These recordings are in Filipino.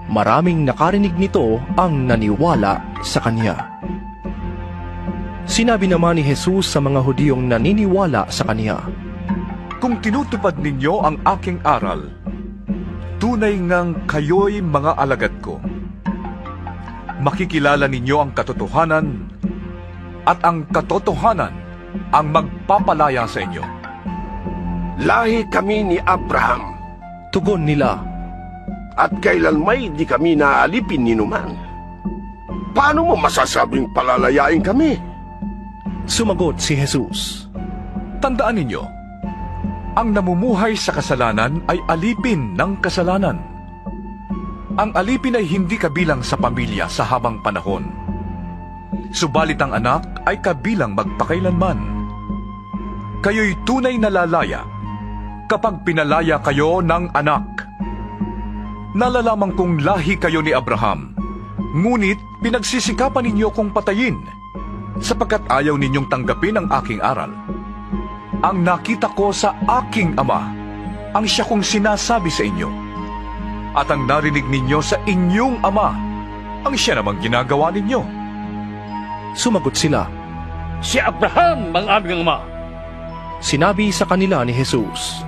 Maraming nakarinig nito ang naniwala sa kanya. Sinabi naman ni Jesus sa mga Hudiyong naniniwala sa kanya, Kung tinutupad ninyo ang aking aral, tunay ngang kayo'y mga alagad ko. Makikilala ninyo ang katotohanan, at ang katotohanan ang magpapalaya sa inyo. Lahi kami ni Abraham, tugon nila. at kailanmay di kami naalipin ni numan. Paano mo masasabing palalayain kami? Sumagot si Jesus, Tandaan ninyo, ang namumuhay sa kasalanan ay alipin ng kasalanan. Ang alipin ay hindi kabilang sa pamilya sa habang panahon. Subalit ang anak ay kabilang magpakailanman. Kayo'y tunay na lalaya kapag pinalaya kayo ng anak. Nalalaman kong lahi kayo ni Abraham, ngunit pinagsisikapan ninyo kong patayin, sapagkat ayaw ninyong tanggapin ang aking aral. Ang nakita ko sa aking ama, ang siya kong sinasabi sa inyo. At ang narinig ninyo sa inyong ama, ang siya namang ginagawa ninyo. sumagot sila. Si Abraham ang aming ama. Sinabi sa kanila ni Jesus,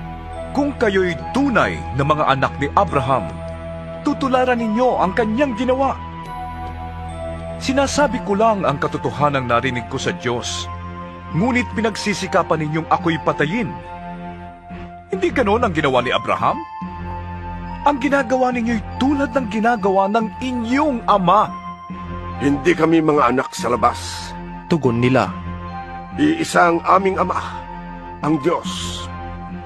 Kung kayo'y tunay na mga anak ni Abraham, tutularan ninyo ang kanyang ginawa. Sinasabi ko lang ang katotohanang narinig ko sa Diyos, ngunit pinagsisikapan ninyong ako'y patayin. Hindi ganon ang ginawa ni Abraham? Ang ginagawa ninyo'y tulad ng ginagawa ng inyong ama. Hindi kami mga anak sa labas. tugon nila. Iisang aming ama, ang Diyos.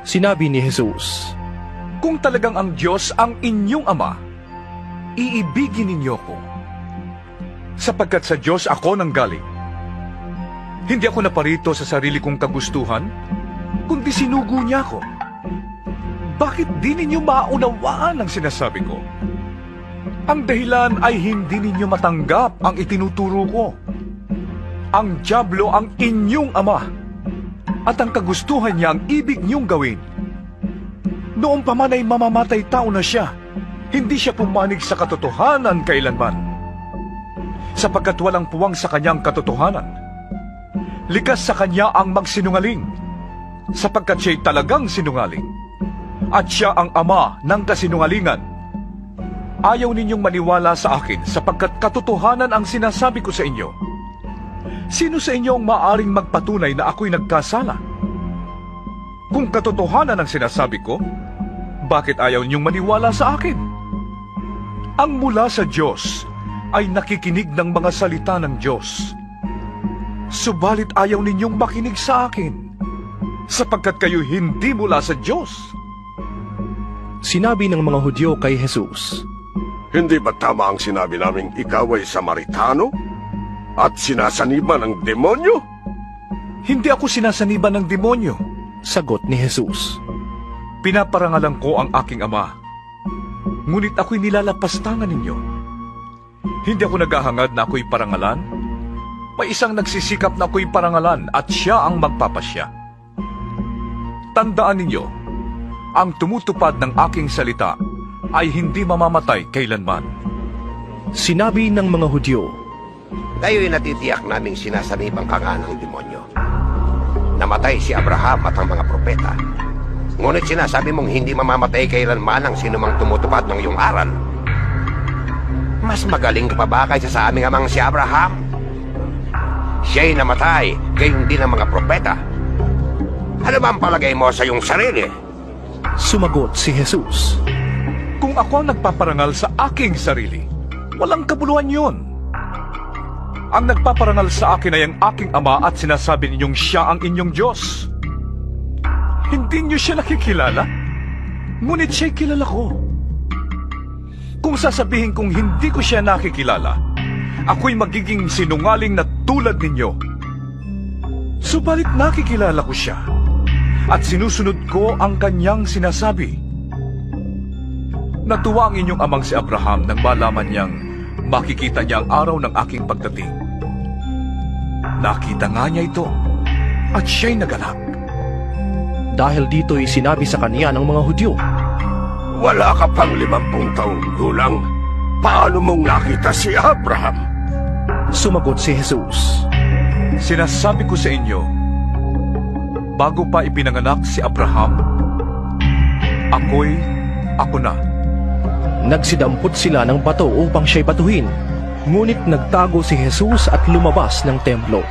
Sinabi ni Jesus, Kung talagang ang Diyos ang inyong ama, iibigin ninyo ko. Sapagkat sa Diyos ako nanggaling. Hindi ako naparito sa sarili kong kagustuhan, kundi sinugo niya ako. Bakit di ninyo maunawaan ang sinasabi ko? Ang dahilan ay hindi ninyo matanggap ang itinuturo ko. Ang dyablo ang inyong ama, at ang kagustuhan niya ang ibig niyong gawin. Noong pa man ay mamamatay tao na siya, hindi siya pumanig sa katotohanan kailanman. Sapagkat walang puwang sa kanyang katotohanan. Likas sa kanya ang magsinungaling, sapagkat siya'y talagang sinungaling. At siya ang ama ng kasinungalingan. Ayaw ninyong maniwala sa akin, sapagkat katotohanan ang sinasabi ko sa inyo. Sino sa inyo ang maaring magpatunay na ako'y nagkasala? Kung katotohanan ang sinasabi ko, bakit ayaw ninyong maniwala sa akin? Ang mula sa Diyos ay nakikinig ng mga salita ng Diyos. Subalit ayaw ninyong makinig sa akin, sapagkat kayo hindi mula sa Diyos. sinabi ng mga Hudyo kay Jesus, Hindi ba tama ang sinabi naming ikaw ay Samaritano? At sinasaniban ng demonyo? Hindi ako sinasaniban ng demonyo. sagot ni Jesus. Pinaparangalan ko ang aking ama, ngunit ako'y nilalapastangan ninyo. Hindi ako naghahangad na ako'y parangalan. May isang nagsisikap na ako'y parangalan at siya ang magpapasya. Tandaan ninyo, ang tumutupad ng aking salita ay hindi mamamatay kailanman. Sinabi ng mga Hudyo, Kayo'y natitiyak naming sinasanibang ka nga ng demonyo. Namatay si Abraham at ang mga propeta. Ngunit sinasabi mong hindi mamamatay kailanman ang sinumang tumutupad ng iyong aral. Mas magaling ka pa ba kaysa sa aming amang si Abraham? Siya'y namatay, gayon din ang mga propeta. Ano ba ang palagay mo sa iyong sarili? sumagot si Jesus. Kung ako ang nagpaparangal sa aking sarili, walang kabuluhan yun. Ang nagpaparangal sa akin ay ang aking ama at sinasabi ninyong siya ang inyong Diyos. Hindi niyo siya nakikilala, ngunit siya'y kilala ko. Kung sasabihin kong hindi ko siya nakikilala, ako'y magiging sinungaling na tulad ninyo. Subalit nakikilala ko siya, at sinusunod ko ang kanyang sinasabi. Natuwa ang inyong amang si Abraham nang malaman niyang makikita niya ang araw ng aking pagdating. Nakita nga niya ito, at siya'y nagalak. Dahil dito'y sinabi sa kanya ng mga Hudyo, Wala ka pang 50 taong gulang, Paano mong nakita si Abraham? Sumagot si Jesus. Sinasabi ko sa inyo, bago pa ipinanganak si Abraham, ako na. Nagsidampot sila ng bato upang siya'y batuhin. Ngunit nagtago si Jesus at lumabas ng templo.